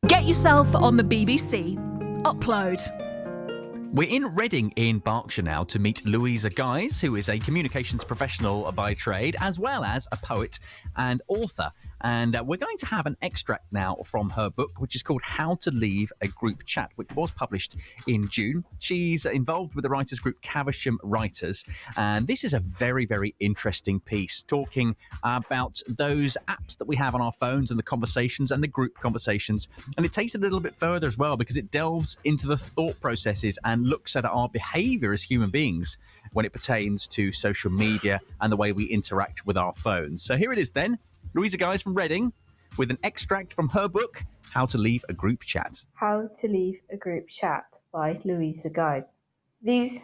Get yourself on the BBC. Upload. We're in Reading in Berkshire now to meet Louisa Guise, who is a communications professional by trade, as well as a poet and author. And we're going to have an extract now from her book, which is called How to Leave a Group Chat, which was published in June. She's involved with the writers group Caversham Writers. And this is a very, very interesting piece, talking about those apps that we have on our phones and the conversations and the group conversations. And it takes it a little bit further as well, because it delves into the thought processes and looks at our behaviour as human beings when it pertains to social media and the way we interact with our phones. So here it is then, Louisa Guise from Reading, with an extract from her book, How to Leave a Group Chat. How to Leave a Group Chat by Louisa Guise. These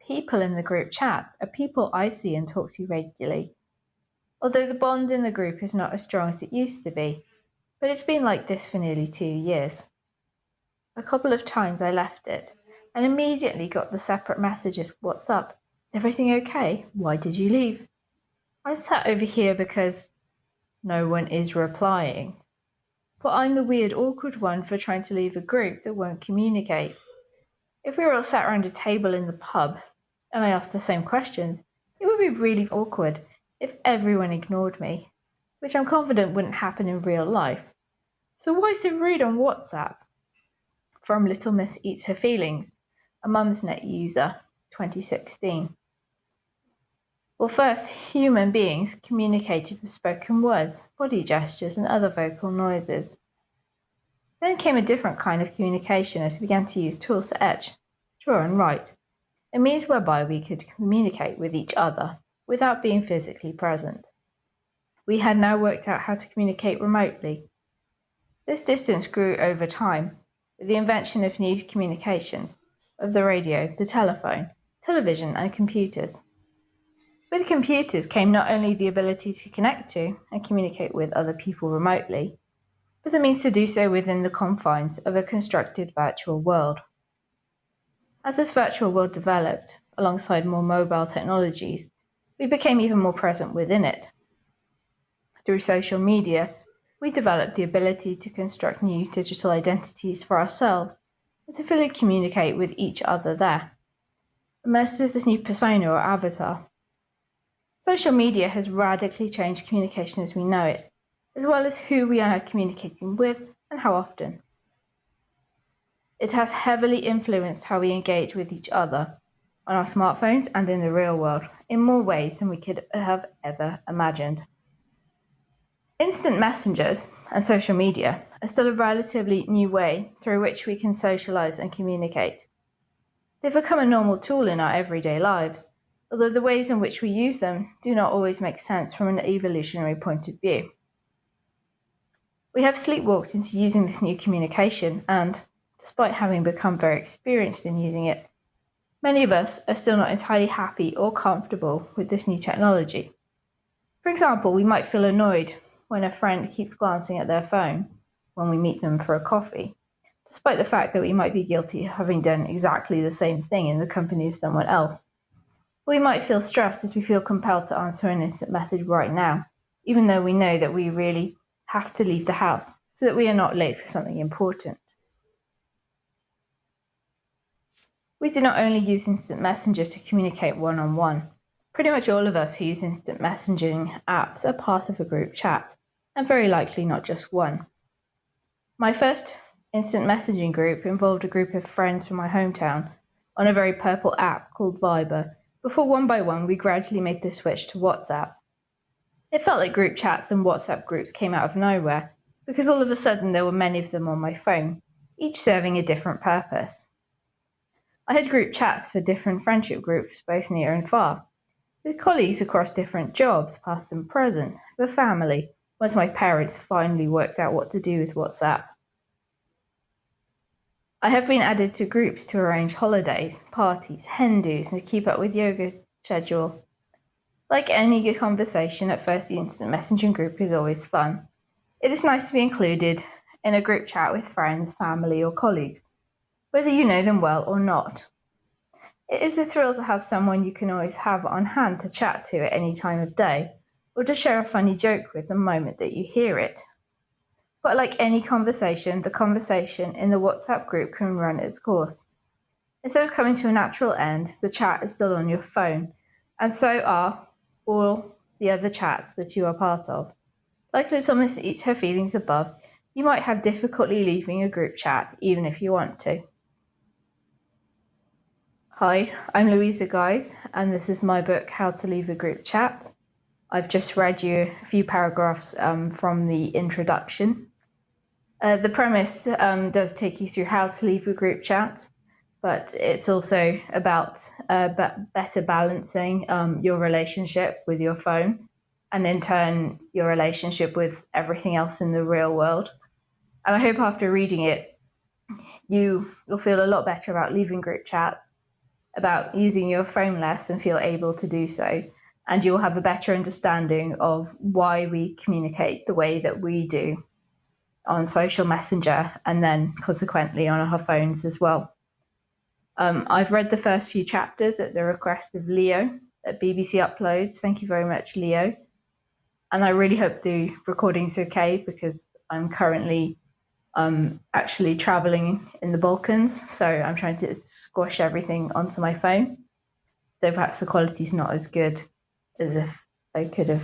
people in the group chat are people I see and talk to regularly, although the bond in the group is not as strong as it used to be, but it's been like this for nearly 2 years. A couple of times I left it and immediately got the separate messages, "What's up? Is everything okay? Why did you leave?" I sat over here because no one is replying. But I'm the weird, awkward one for trying to leave a group that won't communicate. If we were all sat around a table in the pub and I asked the same questions, it would be really awkward if everyone ignored me, which I'm confident wouldn't happen in real life. So why so rude on WhatsApp? From Little Miss Eats Her Feelings, a Mumsnet user, 2016. Well, first, human beings communicated with spoken words, body gestures, and other vocal noises. Then came a different kind of communication as we began to use tools to etch, draw, and write, a means whereby we could communicate with each other without being physically present. We had now worked out how to communicate remotely. This distance grew over time with the invention of new communications, of the radio, the telephone, television, and computers. With computers came not only the ability to connect to and communicate with other people remotely, but the means to do so within the confines of a constructed virtual world. As this virtual world developed, alongside more mobile technologies, we became even more present within it. Through social media, we developed the ability to construct new digital identities for ourselves and to fully communicate with each other there, immersed as this new persona or avatar. Social media has radically changed communication as we know it, as well as who we are now communicating with and how often. It has heavily influenced how we engage with each other on our smartphones and in the real world in more ways than we could have ever imagined. Instant messengers and social media are still a relatively new way through which we can socialize and communicate. They've become a normal tool in our everyday lives, although the ways in which we use them do not always make sense from an evolutionary point of view. We have sleepwalked into using this new communication and, despite having become very experienced in using it, many of us are still not entirely happy or comfortable with this new technology. For example, we might feel annoyed when a friend keeps glancing at their phone when we meet them for a coffee, despite the fact that we might be guilty of having done exactly the same thing in the company of someone else. We might feel stressed as we feel compelled to answer an instant message right now, even though we know that we really have to leave the house so that we are not late for something important. We do not only use instant messengers to communicate one-on-one. Pretty much all of us who use instant messaging apps are part of a group chat, and very likely not just one. My first instant messaging group involved a group of friends from my hometown on a very purple app called Viber, before one by one we gradually made the switch to WhatsApp. It felt like group chats and WhatsApp groups came out of nowhere, because all of a sudden there were many of them on my phone, each serving a different purpose. I had group chats for different friendship groups, both near and far, with colleagues across different jobs, past and present, with family, once my parents finally worked out what to do with WhatsApp. I have been added to groups to arrange holidays, parties, hen-dos, and to keep up with yoga schedule. Like any good conversation, at first the instant messaging group is always fun. It is nice to be included in a group chat with friends, family, or colleagues, whether you know them well or not. It is a thrill to have someone you can always have on hand to chat to at any time of day, or to share a funny joke with the moment that you hear it. But like any conversation, the conversation in the WhatsApp group can run its course. Instead of coming to a natural end, the chat is still on your phone, and so are all the other chats that you are part of. Like Little Miss Eats Her Feelings above, you might have difficulty leaving a group chat, even if you want to. Hi, I'm Louisa Guise, and this is my book, How to Leave a Group Chat. I've just read you a few paragraphs from the introduction. The premise does take you through how to leave a group chat, but it's also about better balancing your relationship with your phone, and in turn, your relationship with everything else in the real world. And I hope after reading it, you'll feel a lot better about leaving group chats, about using your phone less and feel able to do so. And you'll have a better understanding of why we communicate the way that we do on social messenger, and then consequently on our phones as well. I've read the first few chapters at the request of Leo at BBC Uploads. Thank you very much, Leo. And I really hope the recording's okay, because I'm currently actually traveling in the Balkans, so I'm trying to squash everything onto my phone. So perhaps the quality's not as good as if I could have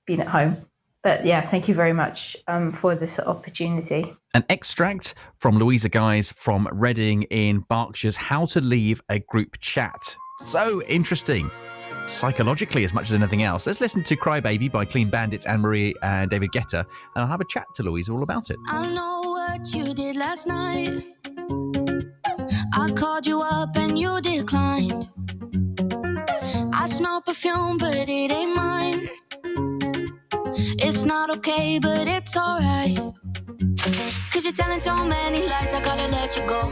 been at home. But yeah, thank you very much for this opportunity. An extract from Louisa Guise from Reading in Berkshire's How to Leave a Group Chat. So interesting. Psychologically as much as anything else. Let's listen to Crybaby by Clean Bandits, Anne-Marie and David Guetta, and I'll have a chat to Louisa all about it. I know what you did last night. I called you up and you declined. I smell perfume, but it ain't mine. It's not okay, but it's alright. Cause you're telling so many lies, I gotta let you go.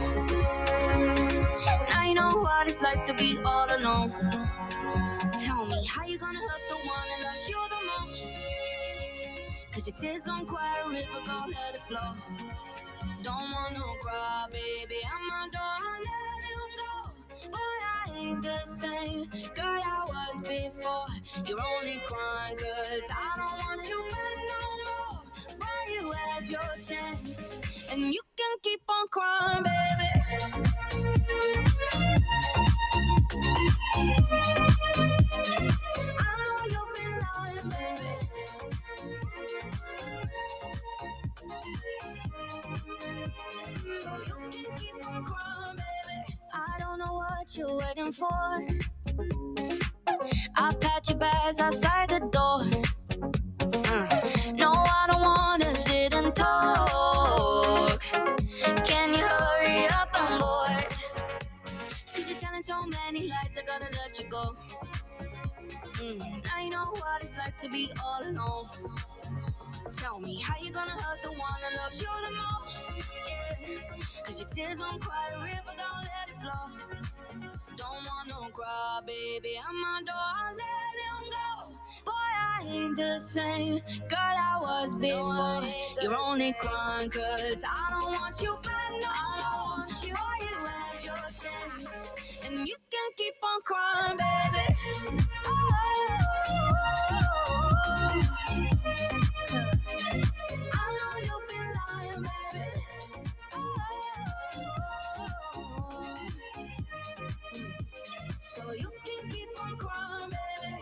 Now you know what it's like to be all alone. Tell me, how you gonna hurt the one that loves you the most? Cause your tears gon' cry a river, go let it flow. Don't want no cry, baby, I'm on door, let him go. Boy, I ain't the same girl I was before. You're only crying cause I don't want you back no more. Boy, you had your chance, and you can keep on crying, baby. I know you've been lying, baby. So you can keep on crying, baby. I don't know what you're waiting for. I packed your bags outside the door. No, I don't wanna sit and talk. Can you hurry up, I'm bored? Cause you're telling so many lies, I gotta let you go. Now you know what it's like to be all alone. Tell me, how you gonna hurt the one that loves you the most? Yeah, cause your tears won't cry a river, don't let it flow. Don't want no cry, baby, I'm on door, I'll let him go. Boy, I ain't the same girl I was before. You're only crying cause I don't want you back, no, I don't want you. Boy, you had your chance, and you can keep on crying, baby. I know you've been lying, baby. So you can keep on crying, baby.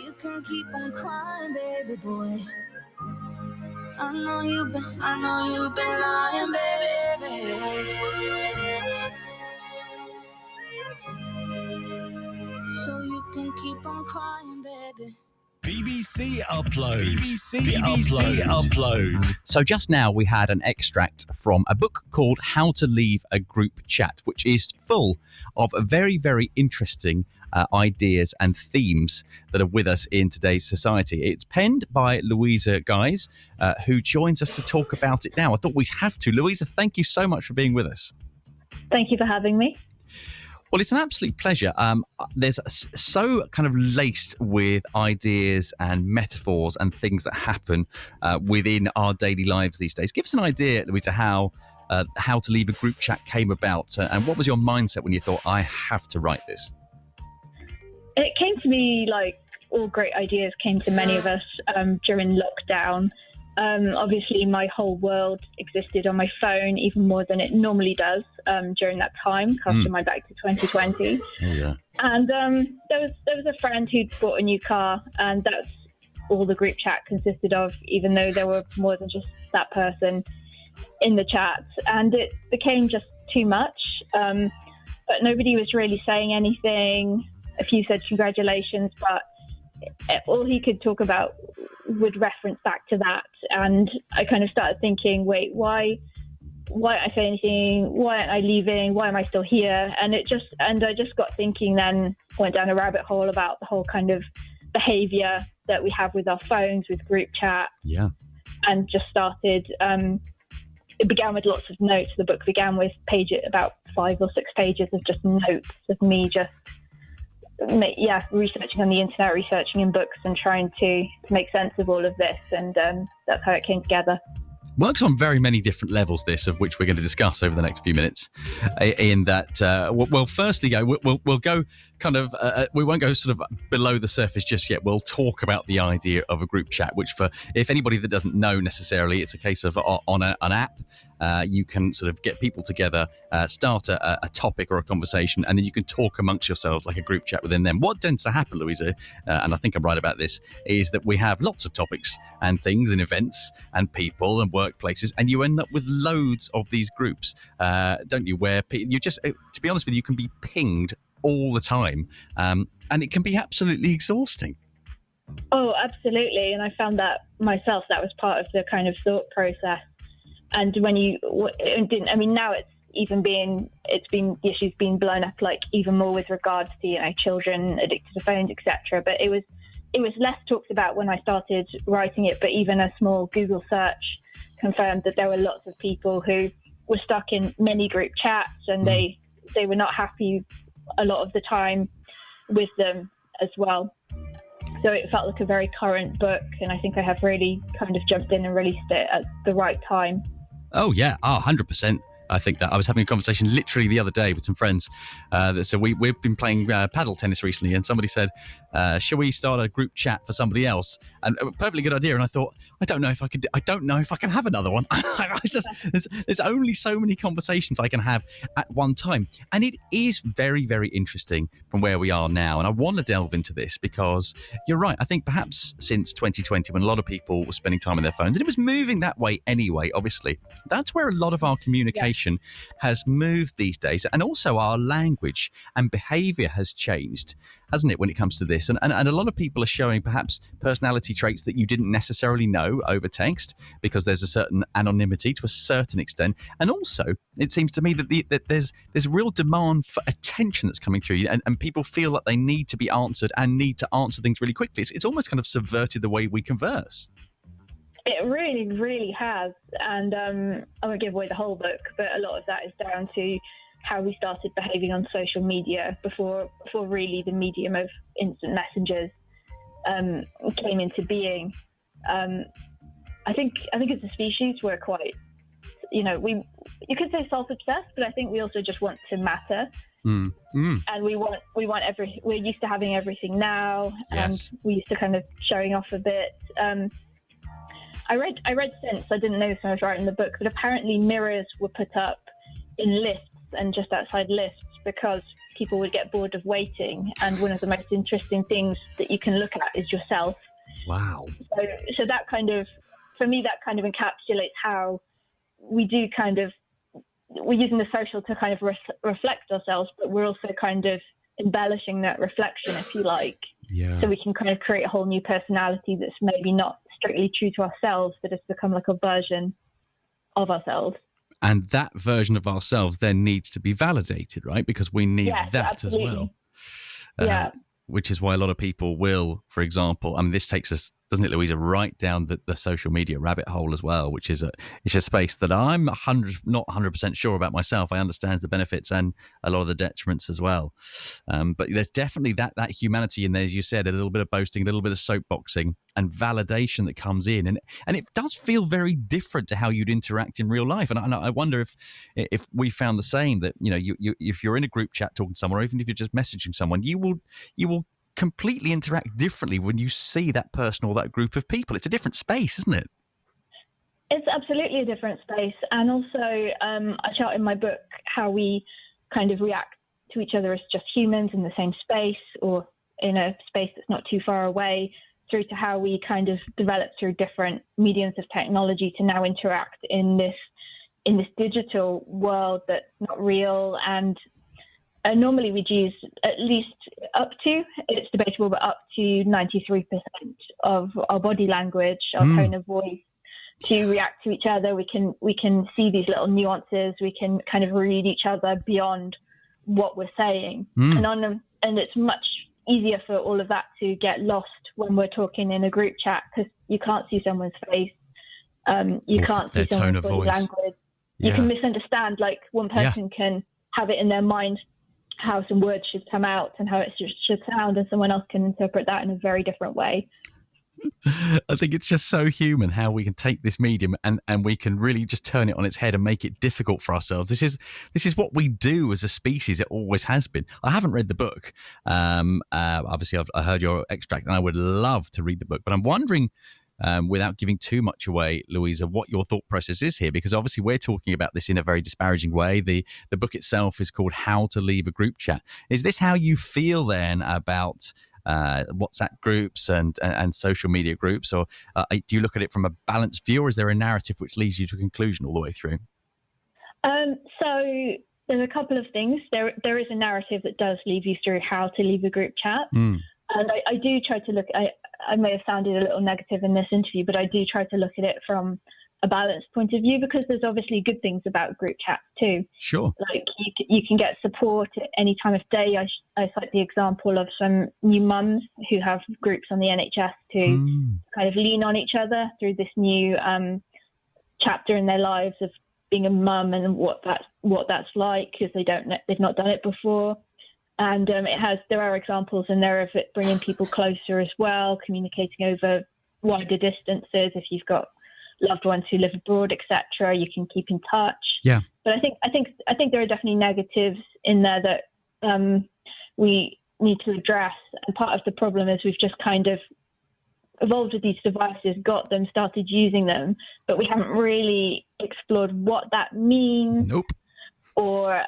You can keep on crying, baby boy. I know you've been lying, baby. So you can keep on crying, baby. BBC Upload. So just now we had an extract from a book called How to Leave a Group Chat, which is full of very, very interesting ideas and themes that are with us in today's society. It's penned by Louisa Guise, who joins us to talk about it now. I thought we'd have to. Louisa, thank you so much for being with us. Thank you for having me. Well, it's an absolute pleasure. There's so kind of laced with ideas and metaphors and things that happen within our daily lives these days. Give us an idea, Louisa, how to Leave a Group Chat came about, and what was your mindset when you thought, I have to write this? It came to me like all great ideas came to many of us during lockdown. Obviously, my whole world existed on my phone even more than it normally does during that time, casting my back to 2020. Oh, yeah. And there was a friend who'd bought a new car, and that's all the group chat consisted of, even though there were more than just that person in the chat. And it became just too much. But nobody was really saying anything. A few said congratulations, but all he could talk about would reference back to that. And I kind of started thinking, wait, why aren't I saying anything? Why aren't I leaving? Why am I still here? And I just got thinking, then went down a rabbit hole about the whole kind of behavior that we have with our phones, with group chat. Yeah. And just started, it began with lots of notes. The book began with about 5 or 6 pages of just notes of me just researching on the internet, researching in books, and trying to make sense of all of this. And that's how it came together. Works on very many different levels, this, of which we're going to discuss over the next few minutes. In that, firstly, we'll go kind of, we won't go sort of below the surface just yet. We'll talk about the idea of a group chat, which if anybody that doesn't know necessarily, it's a case of on an app, you can sort of get people together, start a topic or a conversation, and then you can talk amongst yourselves like a group chat within them. What tends to happen, Louisa, and I think I'm right about this, is that we have lots of topics and things and events and people and workplaces, and you end up with loads of these groups, don't you, where you just, to be honest with you, can be pinged all the time, and it can be absolutely exhausting. Oh, absolutely. And I found that myself, that was part of the kind of thought process. And when now the issue's been blown up like even more with regards to, children addicted to phones, etc. But it was less talked about when I started writing it, but even a small Google search confirmed that there were lots of people who were stuck in many group chats, and they were not happy a lot of the time with them as well. So it felt like a very current book, and I think I have really kind of jumped in and released it at the right time. Oh, yeah. 100%. I think that I was having a conversation literally the other day with some friends. So we've been playing paddle tennis recently, and somebody said, "Shall we start a group chat for somebody else?" And a perfectly good idea. And I thought, I don't know if I can have another one. There's only so many conversations I can have at one time, and it is very, very interesting from where we are now. And I want to delve into this because you're right. I think perhaps since 2020, when a lot of people were spending time on their phones, and it was moving that way anyway. Obviously, that's where a lot of our communication has moved these days, and also our language and behaviour has changed, hasn't it, when it comes to this? And a lot of people are showing perhaps personality traits that you didn't necessarily know over text, because there's a certain anonymity to a certain extent. And also, it seems to me that there's real demand for attention that's coming through, and people feel that they need to be answered and need to answer things really quickly. It's almost kind of subverted the way we converse. It really, really has. And I won't give away the whole book, but a lot of that is down to how we started behaving on social media before really the medium of instant messengers came into being. I think as a species we're quite, you could say self-obsessed, but I think we also just want to matter. And we're used to having everything now, Yes. and we're used to kind of showing off a bit. I read since, I didn't know this when I was writing the book, but apparently mirrors were put up in lifts and just outside lifts because people would get bored of waiting. And one of the most interesting things that you can look at is yourself. Wow. So that kind of, for me, that kind of encapsulates how we do we're using the social to kind of reflect ourselves, but we're also kind of embellishing that reflection, if you like. Yeah. So we can kind of create a whole new personality that's maybe not strictly true to ourselves, but it's become like a version of ourselves. And that version of ourselves then needs to be validated, right? Because we need that absolutely. as well. Yeah. Which is why a lot of people will, for example, this takes us, doesn't it, Louisa, right down the social media rabbit hole as well, which is it's a space that I'm not 100% sure about myself. I understand the benefits and a lot of the detriments as well. But there's definitely that humanity in there, as you said, a little bit of boasting, a little bit of soapboxing and validation that comes in. And it does feel very different to how you'd interact in real life. And I wonder if we found the same, that, if you're in a group chat talking to someone, or even if you're just messaging someone, you will completely interact differently when you see that person or that group of people. It's a different space, isn't it? It's absolutely a different space. And also, I chart in my book how we kind of react to each other as just humans in the same space or in a space that's not too far away, through to how we kind of develop through different mediums of technology to now interact in this digital world that's not real. And normally we'd use at least up to, it's debatable, but up to 93% of our body language, our tone of voice, to react to each other. We can see these little nuances. We can kind of read each other beyond what we're saying. And it's much easier for all of that to get lost when we're talking in a group chat, because you can't see someone's face. You can't see someone's body language. You can misunderstand, like one person can have it in their mind how some words should come out and how it should sound, and someone else can interpret that in a very different way. I think it's just so human how we can take this medium and we can really just turn it on its head and make it difficult for ourselves. This is what we do as a species. It always has been. I haven't read the book. Obviously, I heard your extract, and I would love to read the book. But I'm wondering, without giving too much away, Louisa, what your thought process is here, because obviously we're talking about this in a very disparaging way. The book itself is called How to Leave a Group Chat. Is this how you feel then about WhatsApp groups and social media groups, or do you look at it from a balanced view, or is there a narrative which leads you to a conclusion all the way through? So there's a couple of things. There is a narrative that does lead you through how to leave a group chat. And I do try to look, I may have sounded a little negative in this interview, but I do try to look at it from a balanced point of view, because there's obviously good things about group chats too. Sure. Like you can get support at any time of day. I cite the example of some new mums who have groups on the NHS to kind of lean on each other through this new chapter in their lives of being a mum and what that's like, because they've not done it before. And there are examples in there of it bringing people closer as well, communicating over wider distances. If you've got loved ones who live abroad, etc., you can keep in touch. Yeah. But I think there are definitely negatives in there that we need to address. And part of the problem is we've just kind of evolved with these devices, got them, started using them, but we haven't really explored what that means. Nope. Or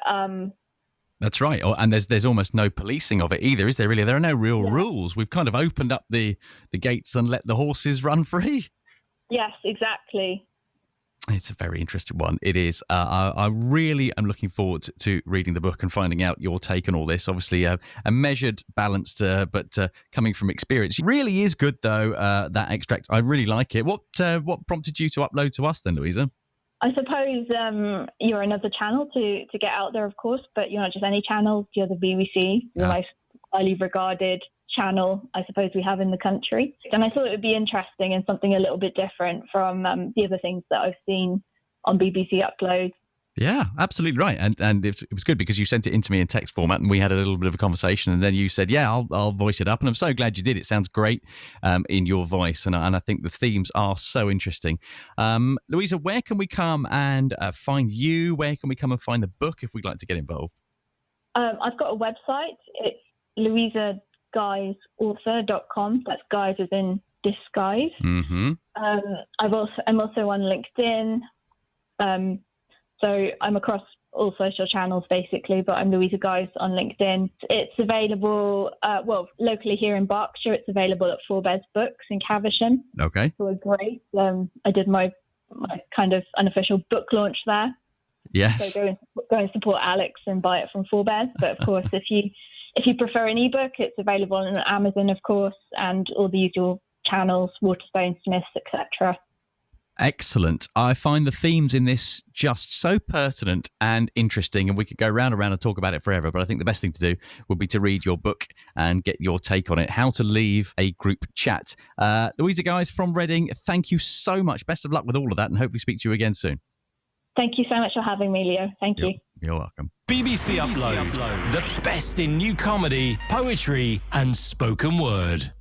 that's right. And there's almost no policing of it either, is there really? There are no real rules. We've kind of opened up the gates and let the horses run free. Yes, exactly. It's a very interesting one. It is. I really am looking forward to reading the book and finding out your take on all this. Obviously, a measured, balanced, but coming from experience. It really is good, though, that extract. I really like it. What prompted you to upload to us then, Louisa? I suppose you're another channel to get out there, of course, but you're not just any channel. You're the BBC, the most highly regarded channel, I suppose, we have in the country. And I thought it would be interesting and something a little bit different from the other things that I've seen on BBC Upload. Yeah, absolutely right. And it was good because you sent it in to me in text format and we had a little bit of a conversation, and then you said, yeah, I'll voice it up. And I'm so glad you did. It sounds great in your voice. And I think the themes are so interesting. Louisa, where can we come and find you? Where can we come and find the book if we'd like to get involved? I've got a website. It's louisaguiseauthor.com. That's guise as in disguise. Mm-hmm. I'm also on LinkedIn. So I'm across all social channels basically, but I'm Louisa Guise on LinkedIn. It's available, locally here in Berkshire. It's available at Four Beds Books in Caversham. Okay. So great. I did my kind of unofficial book launch there. Yes. So go and support Alex and buy it from Four Beds. But of course, if you prefer an ebook, it's available on Amazon, of course, and all the usual channels, Waterstone, Smiths, etc. Excellent. I find the themes in this just so pertinent and interesting, and we could go round and round and talk about it forever, but I think the best thing to do would be to read your book and get your take on it, How to Leave a Group Chat. Louisa Guise from Reading, thank you so much. Best of luck with all of that, and hopefully speak to you again soon. Thank you so much for having me, Leo. Thank you. You're welcome. BBC Upload, the best in new comedy, poetry and spoken word.